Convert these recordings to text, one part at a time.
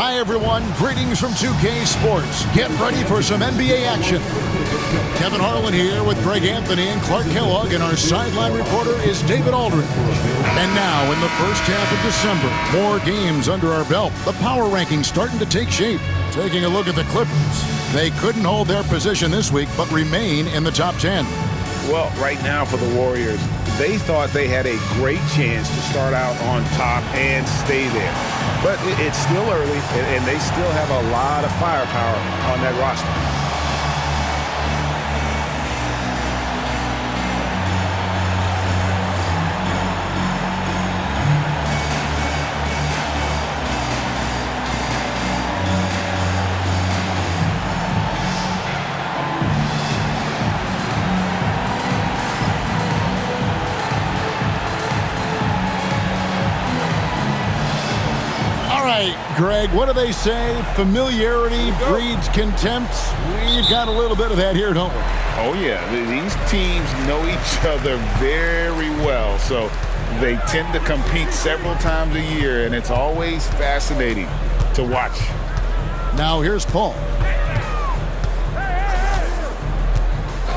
Hi, everyone. Greetings from 2K Sports. Get ready for some NBA action. Kevin Harlan here with Greg Anthony and Clark Kellogg, and our sideline reporter is David Aldridge. And now, in the first half of December, more games under our belt. The power rankings starting to take shape. Taking a look at the Clippers. They couldn't hold their position this week, but remain in the top 10. Well, right now for the Warriors, they thought they had a great chance to start out on top and stay there. But it's still early, and they still have a lot of firepower on that roster. Greg, what do they say? Familiarity breeds contempt. We've got a little bit of that here, don't we? Oh, yeah. These teams know each other very well, so they tend to compete several times a year, and it's always fascinating to watch. Now here's Paul.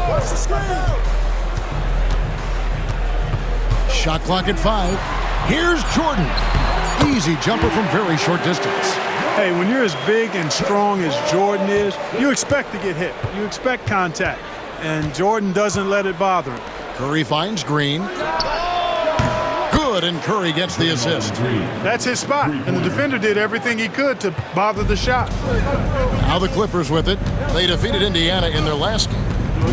What's the screen? Shot clock at 5. Here's Jordan. Easy jumper from very short distance. Hey, when you're as big and strong as Jordan is, you expect to get hit. You expect contact. And Jordan doesn't let it bother him. Curry finds Green. Good, and Curry gets the assist. That's his spot, and the defender did everything he could to bother the shot. Now the Clippers with it. They defeated Indiana in their last game.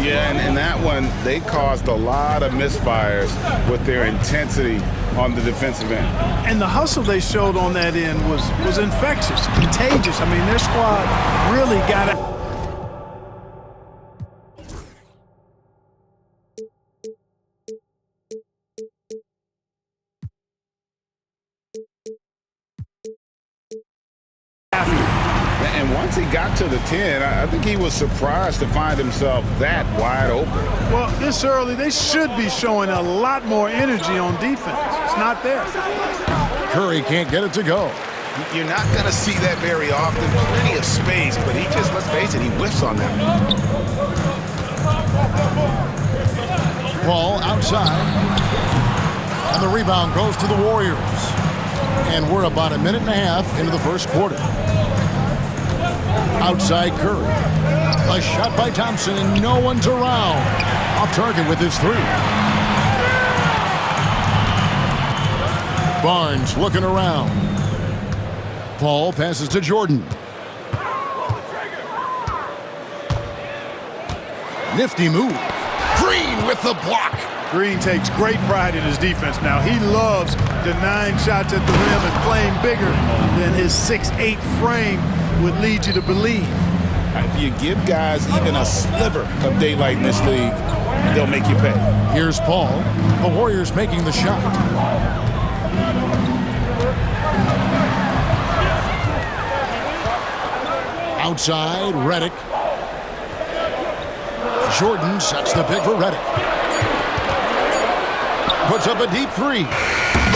Yeah, and in that one, they caused a lot of misfires with their intensity on the defensive end. And the hustle they showed on that end was infectious, contagious. I mean, their squad really got it. And once he got to the 10, I think he was surprised to find himself that wide open. Well, this early, they should be showing a lot more energy on defense. It's not there. Curry can't get it to go. You're not going to see that very often. Plenty of space, but he just, let's face it, he whiffs on that. Ball outside. And the rebound goes to the Warriors. And we're about a minute and a half into the first quarter. Outside Curry. A shot by Thompson, and no one's around. Off target with his 3. Barnes looking around. Paul passes to Jordan. Nifty move. Green with the block. Green takes great pride in his defense now. He loves denying shots at the rim and playing bigger than his 6'8" frame would lead you to believe. If you give guys even a sliver of daylight in this league, they'll make you pay. Here's Paul. The Warriors making the shot. Outside, Redick. Jordan sets the pick for Redick. Puts up a deep 3.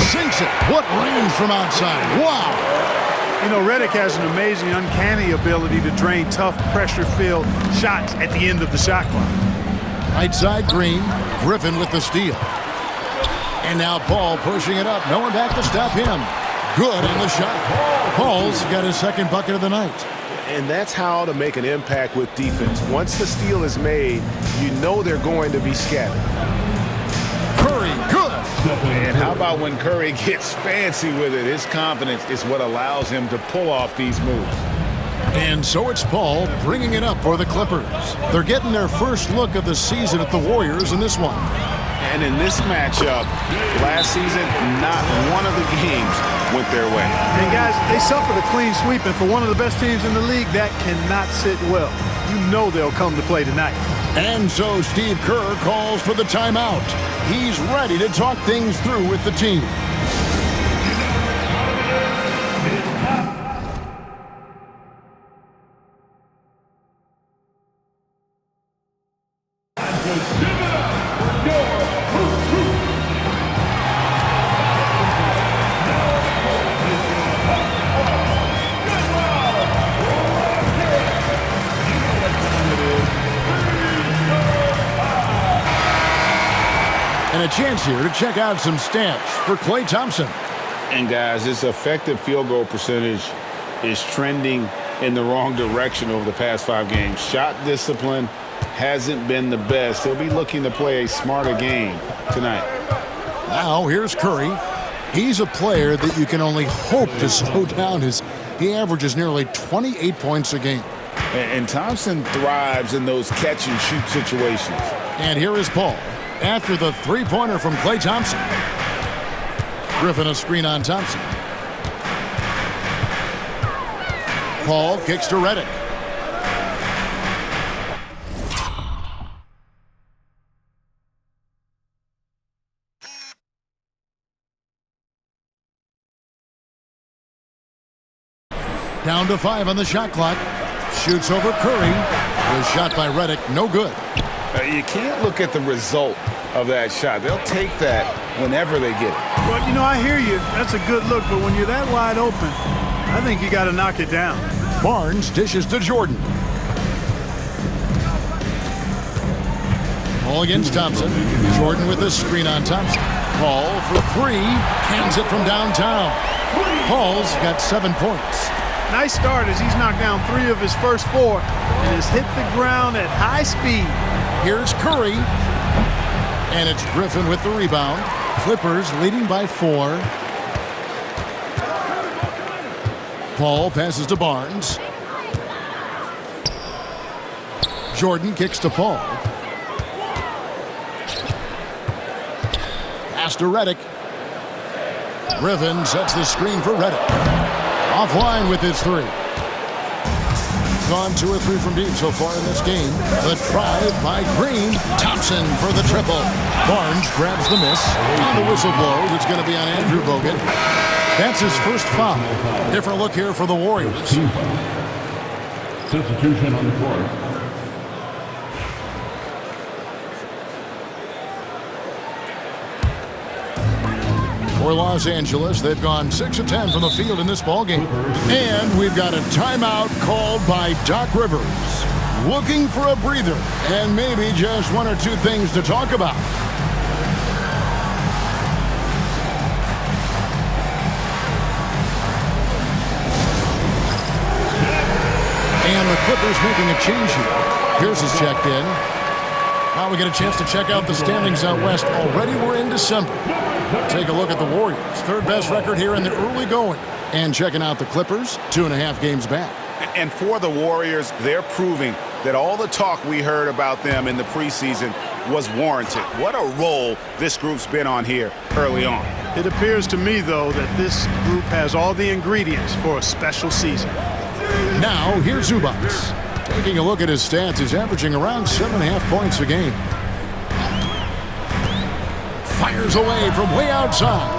Sinks it. What range from outside. Wow. You know, Redick has an amazing, uncanny ability to drain tough, pressure-filled shots at the end of the shot clock. Right side, Green. Griffin with the steal. And now Paul pushing it up. No one back to stop him. Good on the shot. Paul's got his second bucket of the night. And that's how to make an impact with defense. Once the steal is made, you know they're going to be scattered. Curry, good. And how about when Curry gets fancy with it? His confidence is what allows him to pull off these moves. And so it's Paul bringing it up for the Clippers. They're getting their first look of the season at the Warriors in this one. And in this matchup, last season, not one of the games went their way. And guys, they suffered a clean sweep, and for one of the best teams in the league, that cannot sit well. You know they'll come to play tonight. And so Steve Kerr calls for the timeout. He's ready to talk things through with the team. And a chance here to check out some stats for Klay Thompson. And guys, his effective field goal percentage is trending in the wrong direction over the past 5 games. Shot discipline hasn't been the best. He'll be looking to play a smarter game tonight. Now here's Curry. He's a player that you can only hope to slow down as he averages nearly 28 points a game. And Thompson thrives in those catch-and-shoot situations. And here is Paul after the three-pointer from Klay Thompson. Griffin a screen on Thompson. Paul kicks to Redick. Down to 5 on the shot clock. Shoots over Curry. Was shot by Redick. No good. You can't look at the result of that shot. They'll take that whenever they get it. Well, you know, I hear you. That's a good look, but when you're that wide open, I think you got to knock it down. Barnes dishes to Jordan. Paul against Thompson. Jordan with a screen on Thompson. Paul for 3. Cans it from downtown. Paul's got 7 points. Nice start as he's knocked down 3 of his first 4 and has hit the ground at high speed. Here's Curry. And it's Griffin with the rebound. Clippers leading by 4. Paul passes to Barnes. Jordan kicks to Paul. Pass to Redick. Griffin sets the screen for Redick. Offline with his 3. Gone 2 or 3 from deep so far in this game. The drive by Green. Thompson for the triple. Barnes grabs the miss. And the whistle blows. It's going to be on Andrew Bogut. That's his first foul. Different look here for the Warriors. Substitution on the court. For Los Angeles, they've gone 6 of 10 from the field in this ballgame. And we've got a timeout called by Doc Rivers. Looking for a breather and maybe just 1 or 2 things to talk about. And the Clippers making a change here. Pierce is checked in. Now we get a chance to check out the standings out west. Already we're in December. Take a look at the Warriors. 3rd best record here in the early going. And checking out the Clippers, 2.5 games back. And for the Warriors, they're proving that all the talk we heard about them in the preseason was warranted. What a role this group's been on here early on. It appears to me, though, that this group has all the ingredients for a special season. Now, here's Zubac. Taking a look at his stats, he's averaging around 7.5 points a game. Fires away from way outside.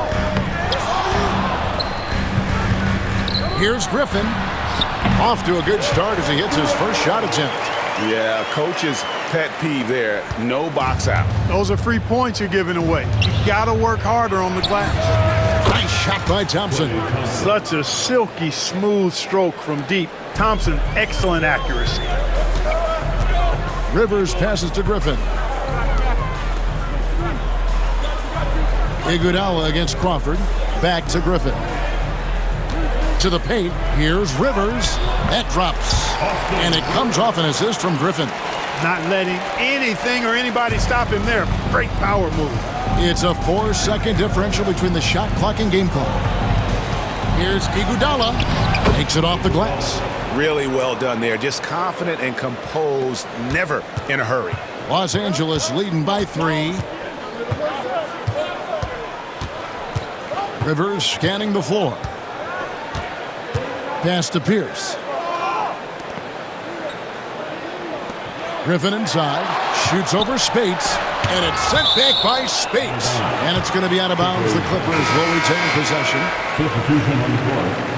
Here's Griffin. Off to a good start as he hits his first shot attempt. Yeah, coach's pet peeve there. No box out. Those are free points you're giving away. You got to work harder on the glass. Nice shot by Thompson. Such a silky, smooth stroke from deep. Thompson, excellent accuracy. Rivers passes to Griffin. Iguodala against Crawford. Back to Griffin. To the paint. Here's Rivers. That drops. And it comes off an assist from Griffin. Not letting anything or anybody stop him there. Great power move. It's a 4-second differential between the shot clock and game clock. Here's Iguodala. Takes it off the glass. Really well done there. Just confident and composed. Never in a hurry. Los Angeles leading by 3. Rivers scanning the floor. Pass to Pierce. Griffin inside. Shoots over Spates. And it's sent back by Spates. And it's going to be out of bounds. The Clippers will retain possession. Substitution on the court.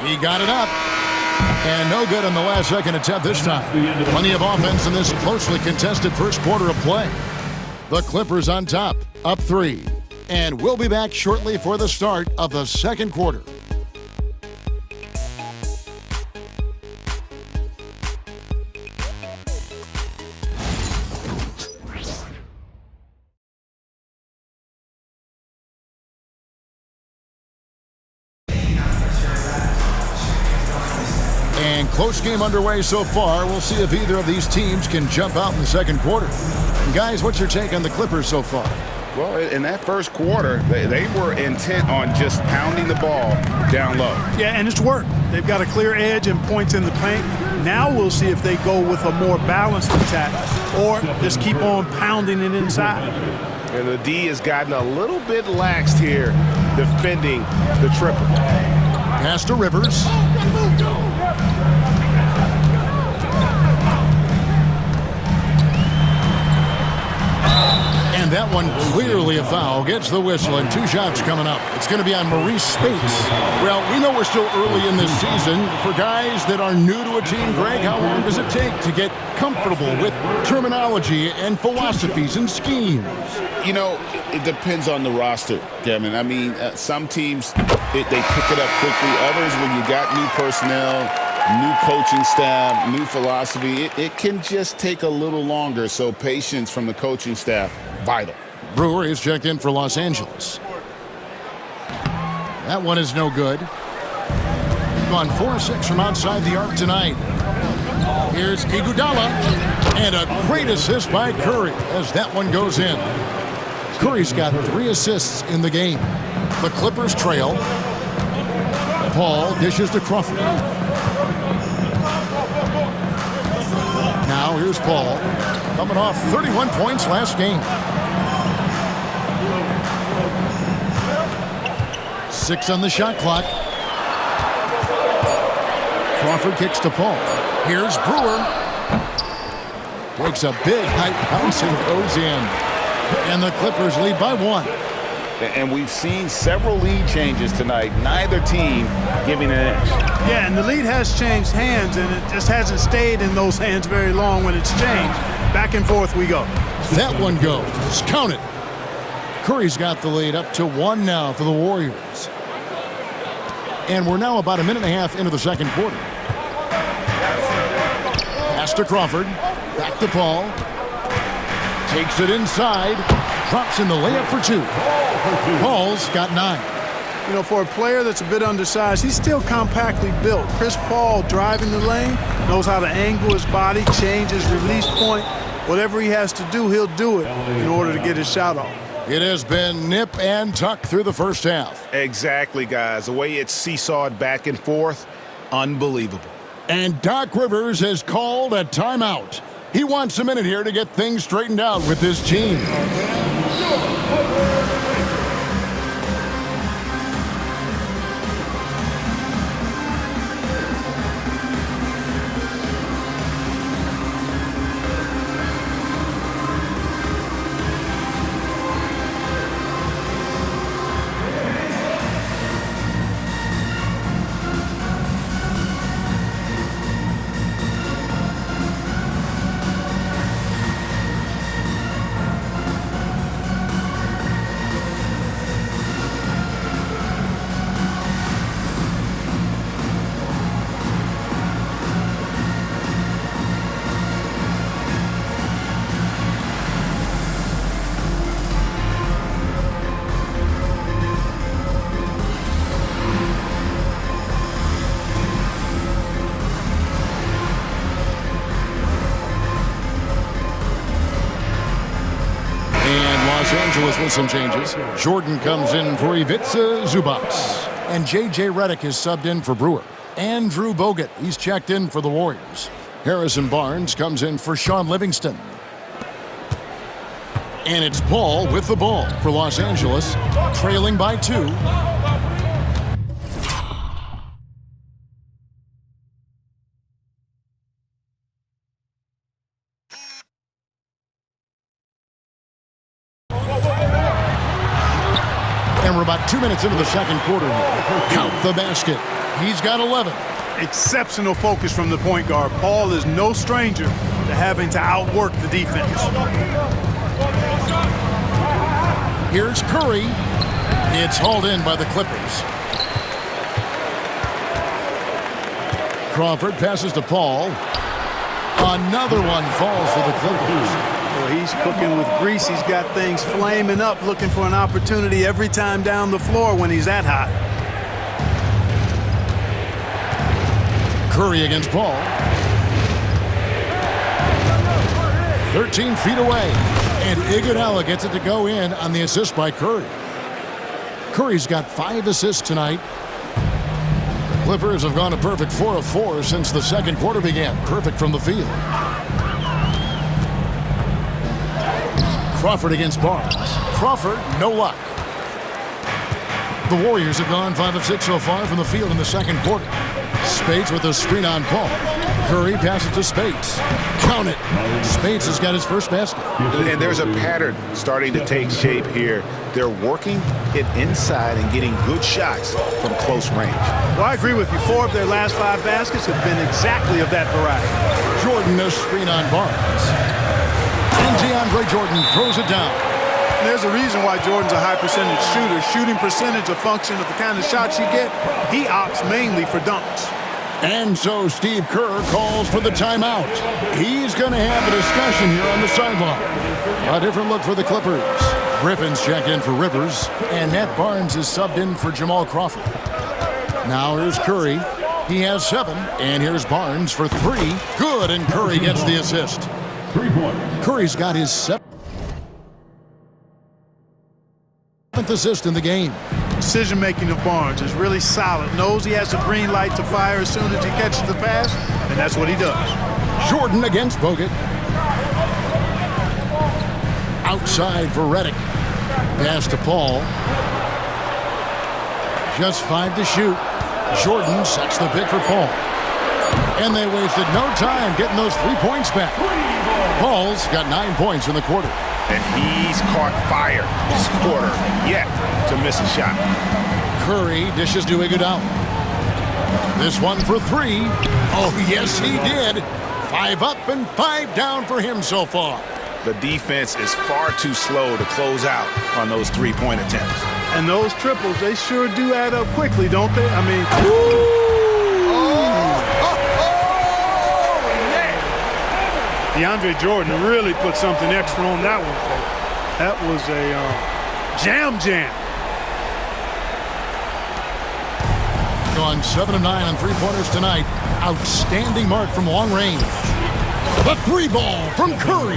He got it up. And no good on the last second attempt this time. Plenty of offense in this closely contested first quarter of play. The Clippers on top, up 3. And we'll be back shortly for the start of the second quarter. And close game underway so far. We'll see if either of these teams can jump out in the second quarter. And guys, what's your take on the Clippers so far? Well, in that first quarter, they were intent on just pounding the ball down low. Yeah, and it's worked. They've got a clear edge and points in the paint. Now we'll see if they go with a more balanced attack or just keep on pounding it inside. And the D has gotten a little bit laxed here defending the triple. Pass to Rivers. And that one clearly a foul. Gets the whistle and 2 shots coming up. It's going to be on Maurice Spates. Well, we know we're still early in this season. For guys that are new to a team, Greg, how long does it take to get comfortable with terminology and philosophies and schemes? You know, it depends on the roster, Kevin. I mean, some teams, they pick it up quickly. Others, when you got new personnel, new coaching staff, new philosophy, it can just take a little longer. So patience from the coaching staff, vital. Brewer is checked in for Los Angeles. That one is no good. Gone 4-6 from outside the arc tonight. Here's Iguodala. And a great assist by Curry as that one goes in. Curry's got 3 assists in the game. The Clippers trail. Paul dishes to Crawford. Now here's Paul, coming off 31 points last game. 6 on the shot clock. Crawford kicks to Paul. Here's Brewer. Takes a big high bounce and goes in. And the Clippers lead by 1. And we've seen several lead changes tonight. Neither team giving an inch. Yeah, and the lead has changed hands, and it just hasn't stayed in those hands very long when it's changed. Back and forth we go. That one goes. Count it. Curry's got the lead up to 1 now for the Warriors. And we're now about a minute and a half into the second quarter. Pass to Crawford. Back to Paul. Takes it inside. Drops in the layup for 2. Paul's got 9. You know, for a player that's a bit undersized, he's still compactly built. Chris Paul driving the lane, knows how to angle his body, change his release point. Whatever he has to do, he'll do it in order to get his shot off. It has been nip and tuck through the first half. Exactly, guys. The way it's seesawed back and forth, unbelievable. And Doc Rivers has called a timeout. He wants a minute here to get things straightened out with his team. Los Angeles with some changes. Jordan comes in for Ivica Zubac. And J.J. Redick is subbed in for Brewer. Andrew Bogut, he's checked in for the Warriors. Harrison Barnes comes in for Sean Livingston. And it's Paul with the ball for Los Angeles, trailing by 2. And we're about 2 minutes into the second quarter here. Count the basket. He's got 11. Exceptional focus from the point guard. Paul is no stranger to having to outwork the defense. Here's Curry. It's hauled in by the Clippers. Crawford passes to Paul. Another one falls for the Clippers. Well, he's cooking with grease. He's got things flaming up, looking for an opportunity every time down the floor when he's that hot. Curry against Paul. 13 feet away. And Iguodala gets it to go in on the assist by Curry. Curry's got 5 assists tonight. The Clippers have gone a perfect 4 of 4 since the second quarter began. Perfect from the field. Crawford against Barnes. Crawford, no luck. The Warriors have gone 5 of 6 so far from the field in the second quarter. Speights with a screen on Paul. Curry passes to Speights. Count it. Speights has got his first basket. And there's a pattern starting to take shape here. They're working it inside and getting good shots from close range. Well, I agree with you. 4 of their last 5 baskets have been exactly of that variety. Jordan, a screen on Barnes. And DeAndre Jordan throws it down. There's a reason why Jordan's a high percentage shooter. Shooting percentage a function of the kind of shots you get. He opts mainly for dunks. And so Steve Kerr calls for the timeout. He's going to have a discussion here on the sideline. A different look for the Clippers. Griffin's checked in for Rivers, and Matt Barnes is subbed in for Jamal Crawford. Now here's Curry. He has 7, and here's Barnes for 3. Good, and Curry gets the assist. 3 points. Curry's got his 7th assist in the game. Decision-making of Barnes is really solid. Knows he has a green light to fire as soon as he catches the pass, and that's what he does. Jordan against Bogut. Outside for Redick. Pass to Paul. Just 5 to shoot. Jordan sets the pick for Paul. And they wasted no time getting those 3 points back. Paul's got 9 points in the quarter. And he's caught fire this quarter yet to miss a shot. Curry dishes to Iguodala. This one for 3. Oh, yes, he did. 5 up and 5 down for him so far. The defense is far too slow to close out on those 3-point attempts. And those triples, they sure do add up quickly, don't they? I mean, DeAndre Jordan really put something extra on that one. That was a jam. Gone 7 of 9 on 3-pointers tonight. Outstanding mark from long range. The 3 ball from Curry.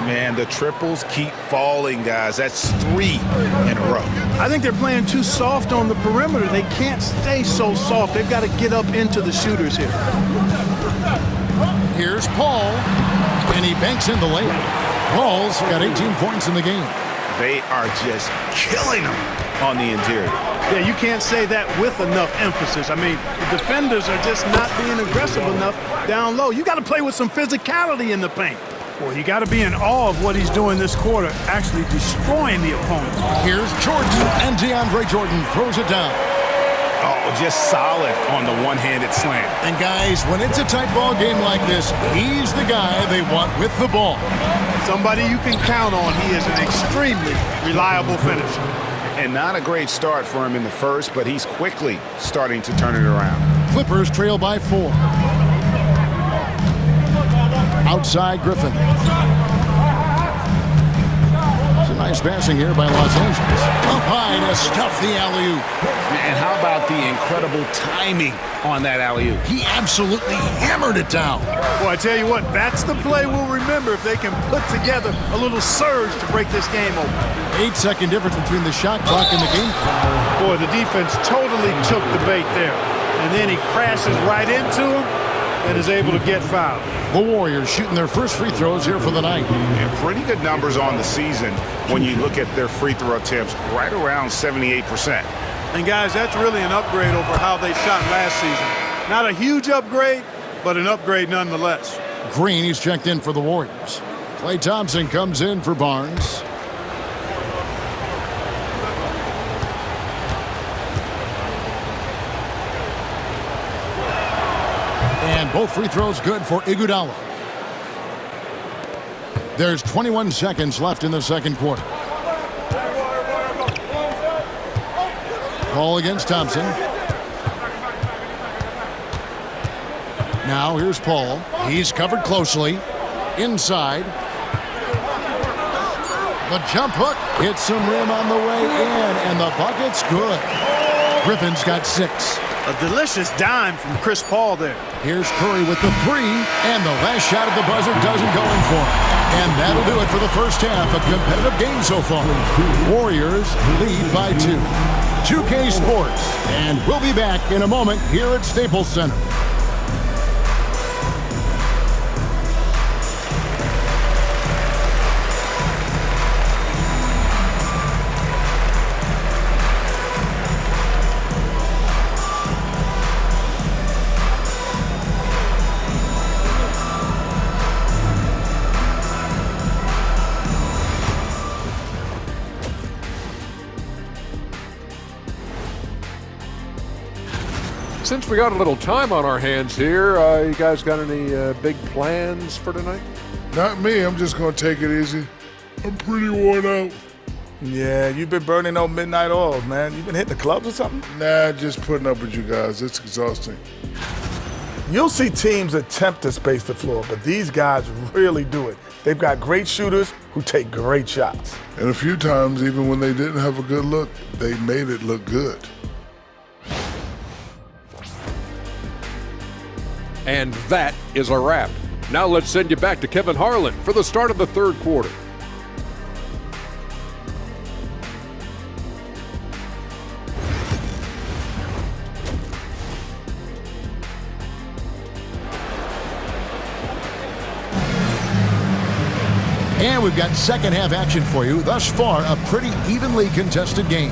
Man, the triples keep falling, guys. That's 3 in a row. I think they're playing too soft on the perimeter. They can't stay so soft. They've got to get up into the shooters here. Here's Paul, and he banks in the layup. Paul's got 18 points in the game. They are just killing them on the interior. Yeah, you can't say that with enough emphasis. I mean, the defenders are just not being aggressive enough down low. You got to play with some physicality in the paint. Well, you got to be in awe of what he's doing this quarter, actually destroying the opponent. Here's Jordan, and DeAndre Jordan throws it down. Oh, just solid on the one-handed slam. And guys, when it's a tight ball game like this, he's the guy they want with the ball. Somebody you can count on. He is an extremely reliable finisher. And not a great start for him in the first, but he's quickly starting to turn it around. Clippers trail by 4. Outside Griffin. It's a nice passing here by Los Angeles. Up high to stuff the alley-oop. And how about the incredible timing on that alley-oop? He absolutely hammered it down. Well, I tell you what, that's the play we'll remember if they can put together a little surge to break this game open. 8-second difference between the shot clock and the game clock. Boy, the defense totally took the bait there. And then he crashes right into him and is able to get fouled. The Warriors shooting their first free throws here for the night. And pretty good numbers on the season when you look at their free throw attempts, right around 78%. And guys, that's really an upgrade over how they shot last season. Not a huge upgrade, but an upgrade nonetheless. Green, he's checked in for the Warriors. Klay Thompson comes in for Barnes. And both free throws good for Iguodala. There's 21 seconds left in the second quarter. Ball against Thompson. Now here's Paul. He's covered closely. Inside. The jump hook hits some rim on the way in, and the bucket's good. Griffin's got 6. A delicious dime from Chris Paul there. Here's Curry with the 3, and the last shot at the buzzer doesn't go in for him. And that'll do it for the first half. A competitive game so far. Warriors lead by 2. 2K Sports, and we'll be back in a moment here at Staples Center. Since we got a little time on our hands here, you guys got any big plans for tonight? Not me. I'm just going to take it easy. I'm pretty worn out. Yeah, you've been burning those midnight oils, man. You been hitting the clubs or something? Nah, just putting up with you guys. It's exhausting. You'll see teams attempt to space the floor, but these guys really do it. They've got great shooters who take great shots. And a few times, even when they didn't have a good look, they made it look good. And that is a wrap. Now let's send you back to Kevin Harlan for the start of the third quarter. And we've got second half action for you. Thus far, a pretty evenly contested game.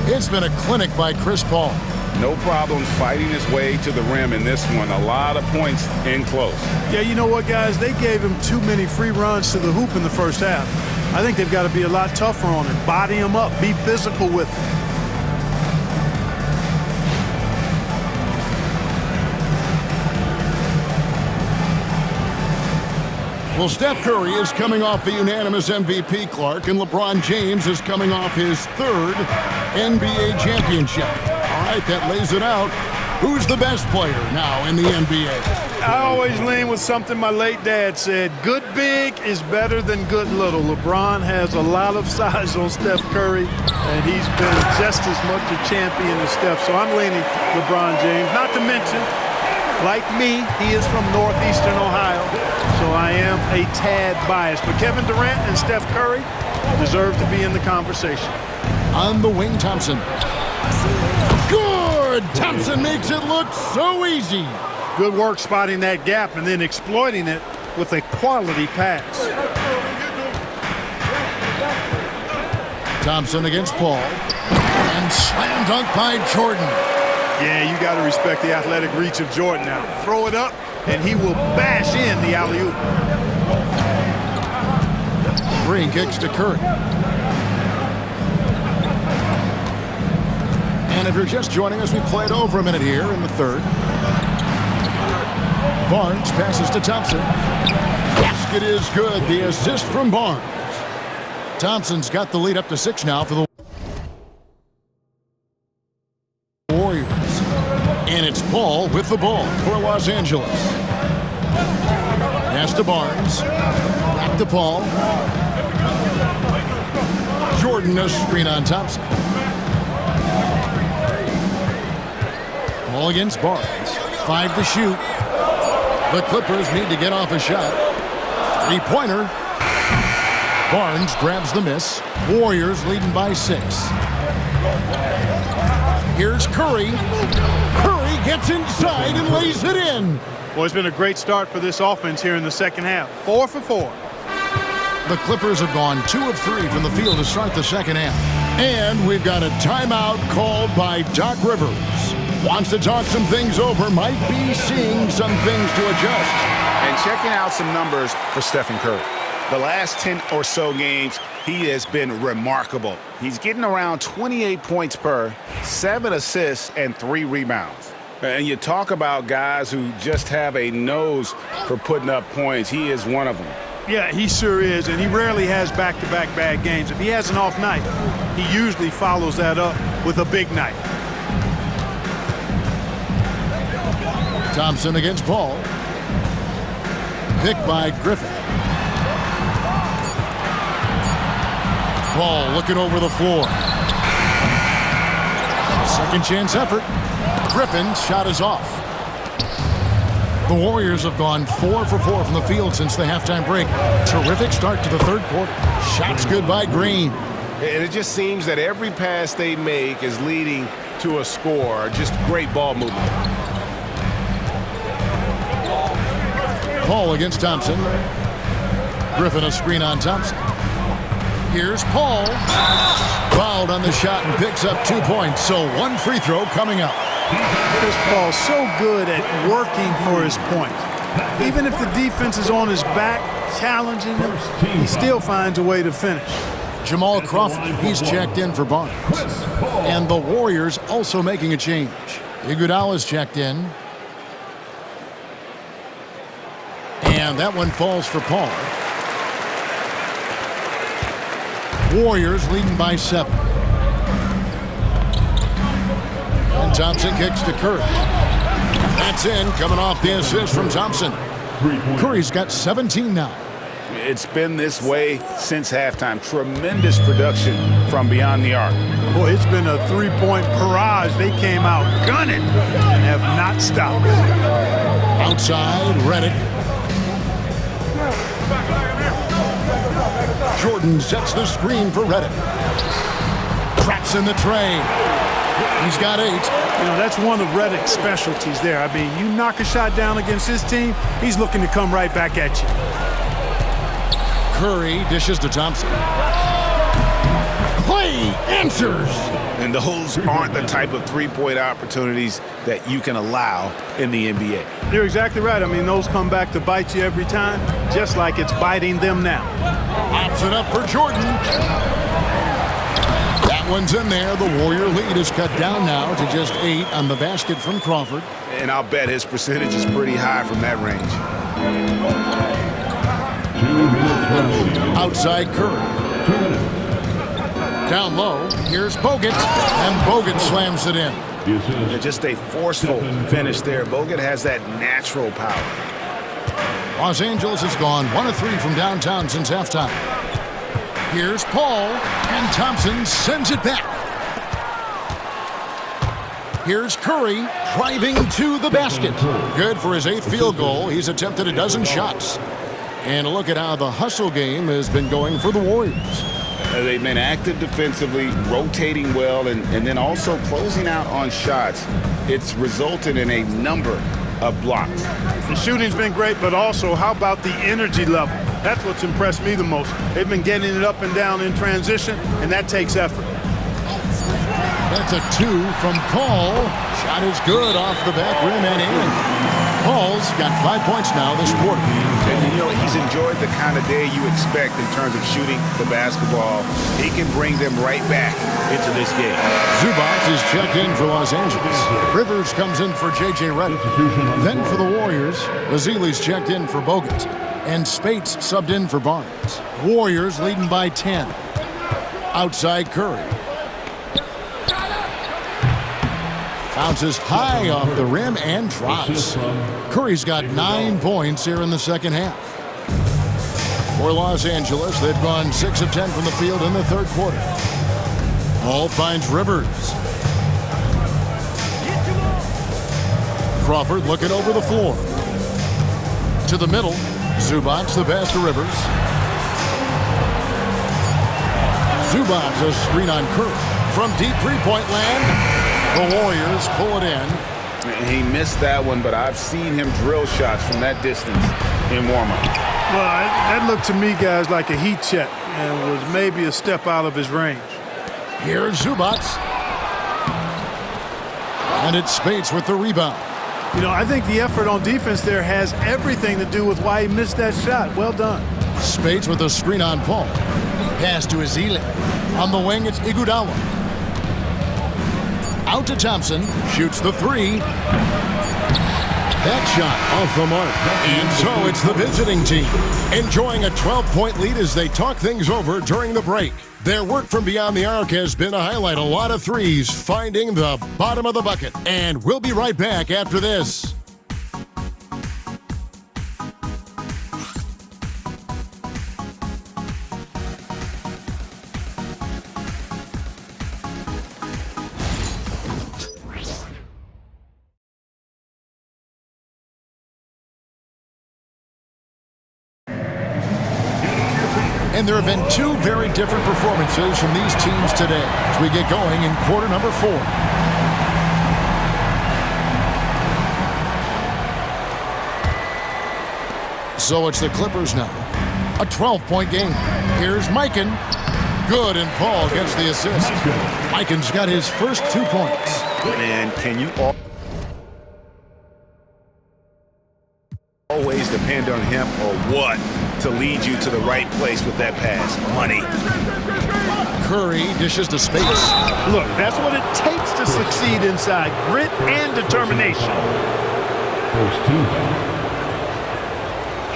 It's been a clinic by Chris Paul. No problems fighting his way to the rim in this one. A lot of points in close. Yeah, you know what, guys? They gave him too many free runs to the hoop in the first half. I think they've got to be a lot tougher on him. Body him up. Be physical with him. Well, Steph Curry is coming off the unanimous MVP, Clark, and LeBron James is coming off his 3rd NBA championship. All right, that lays it out. Who's the best player now in the NBA? I always lean with something my late dad said. Good big is better than good little. LeBron has a lot of size on Steph Curry, and he's been just as much a champion as Steph. So I'm leaning LeBron James. Not to mention, like me, he is from northeastern Ohio, so I am a tad biased. But Kevin Durant and Steph Curry deserve to be in the conversation. On the wing, Thompson. Good! Thompson makes it look so easy. Good work spotting that gap and then exploiting it with a quality pass. Thompson against Paul. And slam dunk by Jordan. Yeah, you got to respect the athletic reach of Jordan now. Throw it up, and he will bash in the alley-oop. Green kicks to Curry. And if you're just joining us, we played over a minute here in the third. Barnes passes to Thompson. Basket is good. The assist from Barnes. Thompson's got the lead up to 6 now for the Warriors. And it's Paul with the ball for Los Angeles. Pass to Barnes. Back to Paul. Jordan, a screen on Thompson. Ball against Barnes. 5 to shoot. The Clippers need to get off a shot. 3-pointer. Barnes grabs the miss. Warriors leading by 6. Here's Curry. Curry gets inside and lays it in. Well, it's been a great start for this offense here in the second half. 4 for 4. The Clippers have gone 2 of 3 from the field to start the second half. And we've got a timeout called by Doc Rivers. Wants to talk some things over, might be seeing some things to adjust. And checking out some numbers for Stephen Curry. The last 10 or so games, he has been remarkable. He's getting around 28 points per, 7 assists, and 3 rebounds. And you talk about guys who just have a nose for putting up points. He is one of them. Yeah, he sure is, and he rarely has back-to-back bad games. If he has an off night, he usually follows that up with a big night. Thompson against Paul. Picked by Griffin. Paul looking over the floor. Second chance effort. Griffin's shot is off. The Warriors have gone 4 for 4 from the field since the halftime break. Terrific start to the third quarter. Shots good by Green. And it just seems that every pass they make is leading to a score. Just great ball movement. Paul against Thompson. Griffin a screen on Thompson. Here's Paul. Fouled on the shot and picks up 2 points. So one free throw coming up. Chris Paul so good at working for his point. Even if the defense is on his back, challenging him, he still finds a way to finish. Jamal Crawford, he's checked in for Barnes. And the Warriors also making a change. Iguodala's checked in. And that one falls for Paul. Warriors leading by 7. And Thompson kicks to Curry. That's in, coming off the assist from Thompson. Curry's got 17 now. It's been this way since halftime. Tremendous production from beyond the arc. Boy, it's been a three-point barrage. They came out gunning and have not stopped. Outside, Redick. Jordan sets the screen for Redick. Traps in the tray. He's got 8. You know, that's one of Redick's specialties there. I mean, you knock a shot down against his team, he's looking to come right back at you. Curry dishes to Thompson. Clay answers. And those aren't the type of three-point opportunities that you can allow in the NBA. You're exactly right. I mean, those come back to bite you every time, just like it's biting them now. Pops it up for Jordan. That one's in there. The Warrior lead is cut down now to just 8 on the basket from Crawford. And I'll bet his percentage is pretty high from that range. 2 minutes remaining. Outside Curry. 2 minutes. Down low, here's Bogut, and Bogut slams it in. Just a forceful finish there. Bogut has that natural power. Los Angeles has gone 1 of 3 from downtown since halftime. Here's Paul, and Thompson sends it back. Here's Curry driving to the basket. Good for his 8th field goal. He's attempted a dozen shots. And look at how the hustle game has been going for the Warriors. They've been active defensively, rotating well, and then also closing out on shots. It's resulted in a number of blocks. The shooting's been great, but also how about the energy level? That's what's impressed me the most. They've been getting it up and down in transition, and that takes effort. That's a 2 from Paul. Shot is good off the back rim and in. Paul's got 5 points now this quarter. And you know, he's enjoyed the kind of day you expect in terms of shooting the basketball. He can bring them right back into this game. Zubac is checked in for Los Angeles. Rivers comes in for J.J. Redick. Then for the Warriors, Lazili's checked in for Bogut. And Spates subbed in for Barnes. Warriors leading by 10. Outside Curry. Bounces high off the rim and drops. Curry's got 9 points here in the second half. For Los Angeles, they've gone 6 of 10 from the field in the third quarter. Ball finds Rivers. Crawford looking over the floor. To the middle. Zubac the pass to Rivers. Zubac a screen on Curry. From deep three-point land. The Warriors pull it in. He missed that one, but I've seen him drill shots from that distance in warm-up. Well, that looked to me, guys, like a heat check and was maybe a step out of his range. Here's Zubac. And it's Spates with the rebound. You know, I think the effort on defense there has everything to do with why he missed that shot. Well done. Spates with a screen on Paul. Pass to Ezeli. On the wing, it's Iguodala. Out to Thompson, shoots the 3. That shot off the mark. And so it's the visiting team, enjoying a 12-point lead as they talk things over during the break. Their work from beyond the arc has been to highlight a lot of threes, finding the bottom of the bucket. And we'll be right back after this. And there have been two very different performances from these teams today as we get going in quarter number 4. So it's the Clippers now. A 12-point game. Here's Mikan. Good, and Paul gets the assist. Mikan's got his first 2 points. And can you always depend on him or what to lead you to the right place with that pass? Money. Curry dishes to space. Look, that's what it takes to succeed inside. Grit and determination. First team foul.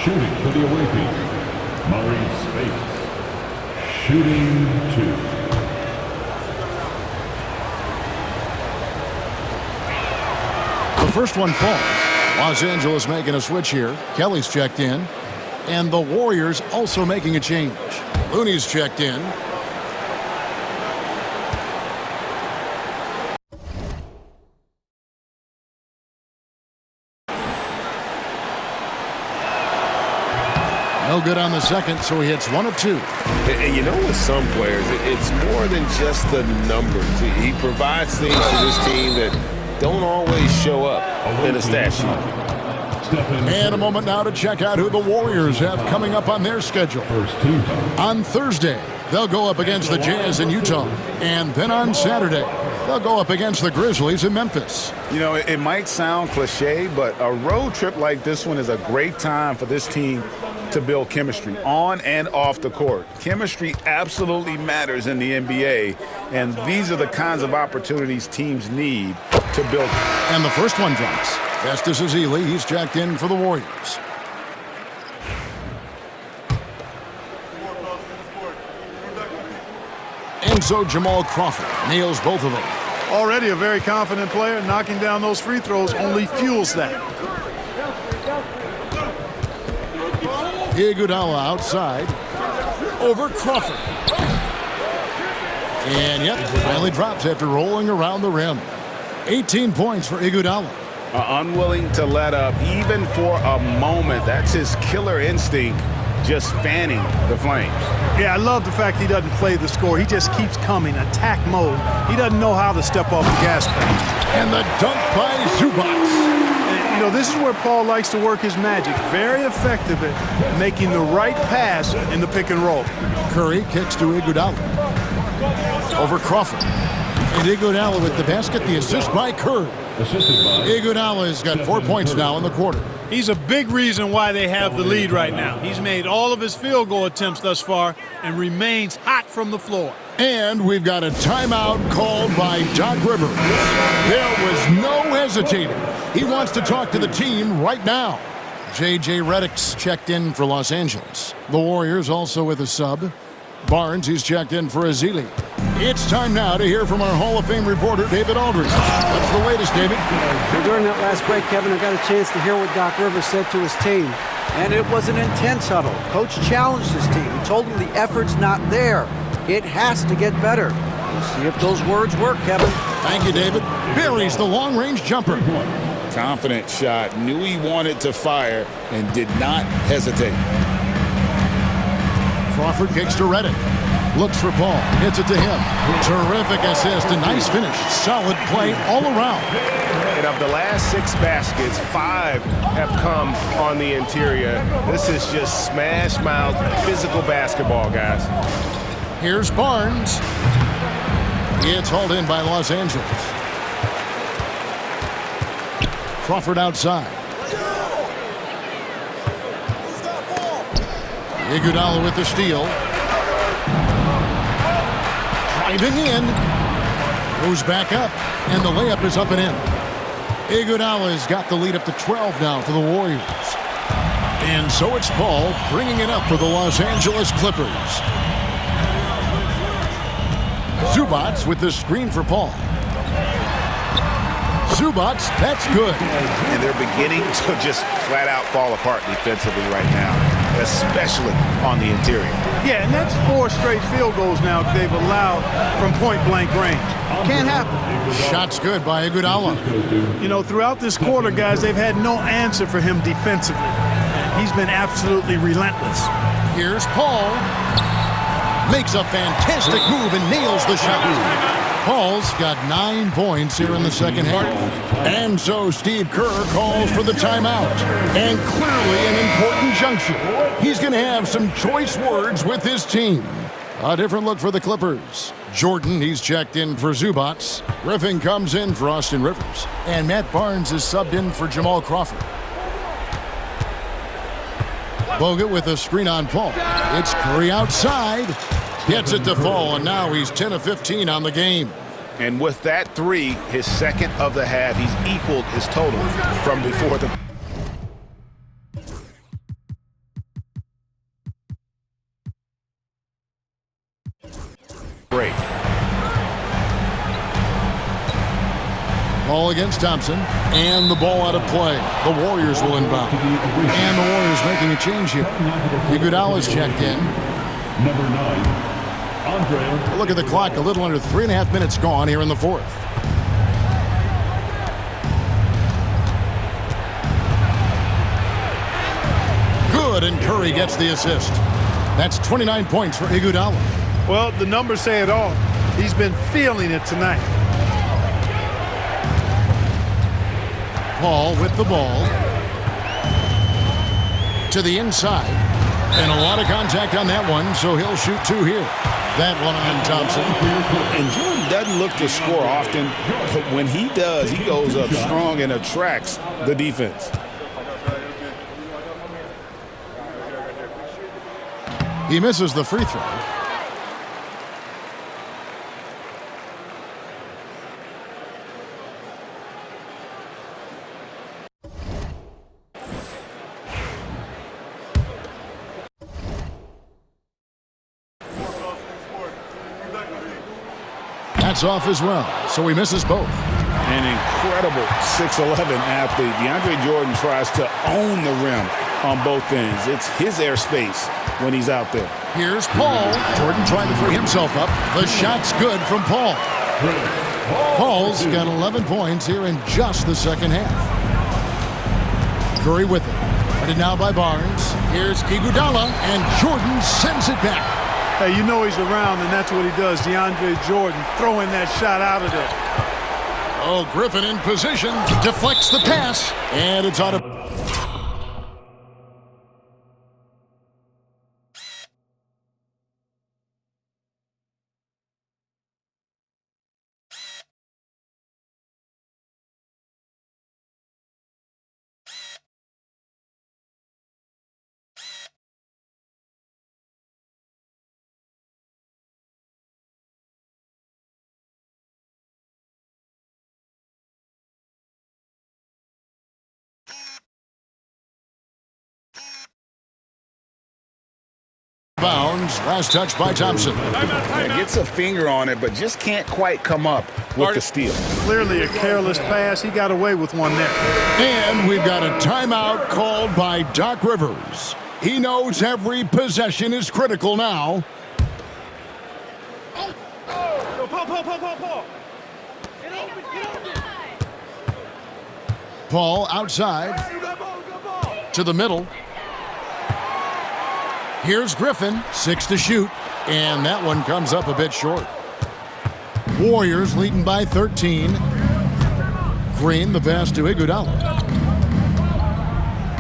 Shooting for the away team, Maurice Spates. Shooting 2. The first one falls. Los Angeles making a switch here. Kelly's checked in. And the Warriors also making a change. Looney's checked in. No good on the second, so he hits 1 of 2. And you know, with some players, it's more than just the numbers. He provides things to this team that don't always show up in a stat sheet. And a moment now to check out who the Warriors have coming up on their schedule. First team foul. On Thursday, they'll go up against the Jazz in Utah. And then on Saturday, they'll go up against the Grizzlies in Memphis. You know, it might sound cliche, but a road trip like this one is a great time for this team to build chemistry on and off the court. Chemistry absolutely matters in the NBA, and these are the kinds of opportunities teams need to build. And the first one drops. Festus Ezeli, he's checked in for the Warriors. And so Jamal Crawford nails both of them. Already a very confident player. Knocking down those free throws only fuels that. Iguodala outside. Over Crawford. And yep, finally drops after rolling around the rim. 18 points for Iguodala. Unwilling to let up even for a moment. That's his killer instinct, just fanning the flames. Yeah, I love the fact he doesn't play the score. He just keeps coming, attack mode. He doesn't know how to step off the gas pedal. And the dunk by Zubac. You know, this is where Paul likes to work his magic. Very effective at making the right pass in the pick and roll. Curry kicks to Iguodala. Over Crawford. And Iguodala with the basket, the assist by Curry. Iguodala has got 4 points now in the quarter. He's a big reason why they have the lead right now. He's made all of his field goal attempts thus far and remains hot from the floor. And we've got a timeout called by Doc Rivers. There was no hesitating. He wants to talk to the team right now. J.J. Redick's checked in for Los Angeles. The Warriors also with a sub. Barnes, he's checked in for Ezeli. It's time now to hear from our Hall of Fame reporter, David Aldridge. What's the latest, David? During that last break, Kevin, I got a chance to hear what Doc Rivers said to his team. And it was an intense huddle. Coach challenged his team. He told them the effort's not there. It has to get better. We'll see if those words work, Kevin. Thank you, David. Buries the long-range jumper. Confident shot. Knew he wanted to fire and did not hesitate. Crawford kicks to Redick. Looks for Paul. Hits it to him. Terrific assist. A nice finish. Solid play all around. And of the last 6 baskets, 5 have come on the interior. This is just smash mouth physical basketball, guys. Here's Barnes. It's hauled in by Los Angeles. Crawford outside. Iguodala with the steal. Driving in. Goes back up. And the layup is up and in. Iguodala has got the lead up to 12 now for the Warriors. And so it's Paul bringing it up for the Los Angeles Clippers. Zubac with the screen for Paul. Zubac, that's good. And they're beginning to just flat out fall apart defensively right now, especially on the interior. Yeah, and that's 4 straight field goals now they've allowed from point-blank range. Can't happen. Shot's good by Iguodala. You know, throughout this quarter, guys, they've had no answer for him defensively. He's been absolutely relentless. Here's Paul. makes a fantastic move and nails the shot. Paul's got 9 points here in the second half. And so Steve Kerr calls for the timeout. And clearly an important juncture. He's going to have some choice words with his team. A different look for the Clippers. Jordan, he's checked in for Zubats. Griffin comes in for Austin Rivers. And Matt Barnes is subbed in for Jamal Crawford. Bogut with a screen on Paul. It's Curry outside. Gets it to fall, and now he's 10 of 15 on the game. And with that three, his second of the half, he's equaled his total from before the break. Ball against Thompson, and the ball out of play. The Warriors will inbound. And the Warriors making a change here. Iguodala's checked in. Number 9. Andre. Look at the clock, a little under 3.5 minutes gone here in the fourth. Good, and Curry gets the assist. That's 29 points for Iguodala. Well, the numbers say it all. He's been feeling it tonight. Paul with the ball. To the inside. And a lot of contact on that one, so he'll shoot 2 here. That one on Thompson. And Jordan doesn't look to score often, but when he does, he goes up strong and attracts the defense. He misses the free throw. That's off as well, so he misses both. An incredible 6'11" athlete. DeAndre Jordan tries to own the rim on both ends. It's his airspace when he's out there. Here's Paul. Jordan trying to free himself up. The shot's good from Paul. Paul's got 11 points here in just the second half. Curry with it. Guarded now by Barnes. Here's Iguodala, and Jordan sends it back. Hey, you know he's around, and that's what he does. DeAndre Jordan throwing that shot out of there. Oh, Griffin in position. Deflects the pass, and it's out of... bounds. Last touch by Thompson. Gets a finger on it, but just can't quite come up with the steal. Clearly a careless pass. He got away with one there. And we've got a timeout called by Doc Rivers. He knows every possession is critical now. Paul outside to the middle. Here's Griffin, 6 to shoot, and that one comes up a bit short. Warriors leading by 13. Green, the pass to Iguodala.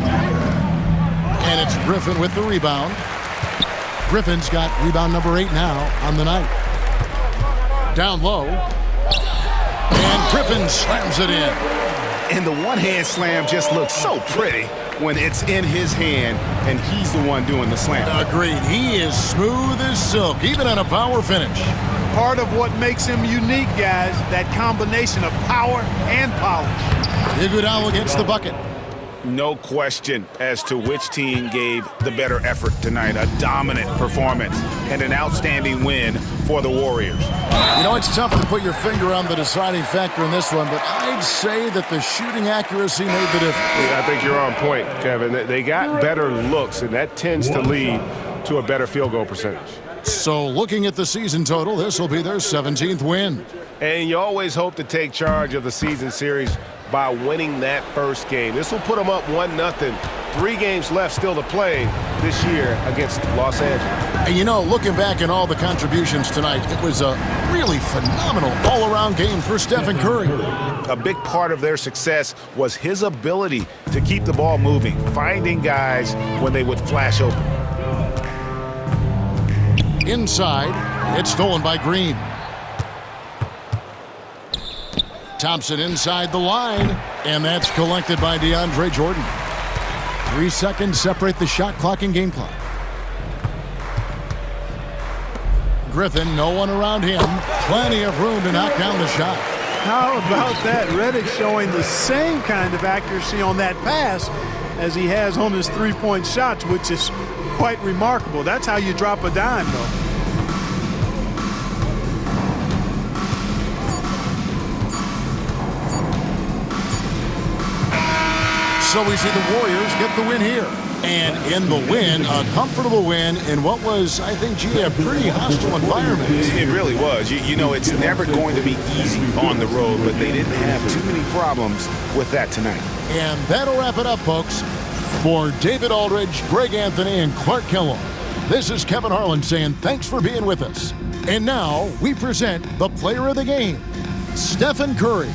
And it's Griffin with the rebound. Griffin's got rebound number 8 now on the night. Down low. And Griffin slams it in. And the one-hand slam just looks so pretty when it's in his hand and he's the one doing the slam. Agreed. He is smooth as silk, even on a power finish. Part of what makes him unique, guys, that combination of power and polish. Iguodala gets the bucket. No question as to which team gave the better effort tonight. A dominant performance and an outstanding win for the Warriors. You know, it's tough to put your finger on the deciding factor in this one, but I'd say that the shooting accuracy made the difference. Yeah, I think you're on point, Kevin. They got better looks, and that tends to lead to a better field goal percentage. So looking at the season total, this will be their 17th win. And you always hope to take charge of the season series by winning that first game. This will put them up 1-0 3 games left still to play this year against Los Angeles. And you know, looking back at all the contributions tonight, it was a really phenomenal all-around game for Stephen Curry. A big part of their success was his ability to keep the ball moving, finding guys when they would flash open. Inside, it's stolen by Green. Thompson inside the line, and that's collected by DeAndre Jordan. 3 seconds separate the shot clock and game clock. Griffin, no one around him. Plenty of room to knock down the shot. How about that? Reddick showing the same kind of accuracy on that pass as he has on his three-point shots, which is quite remarkable. That's how you drop a dime, though. So we see the Warriors get the win here. And in the win, a comfortable win in what was, I think, a pretty hostile environment. It really was. You know, it's never going to be easy on the road, but they didn't have too many problems with that tonight. And that'll wrap it up, folks. For David Aldridge, Greg Anthony, and Clark Kellogg, this is Kevin Harlan saying thanks for being with us. And now we present the player of the game, Stephen Curry.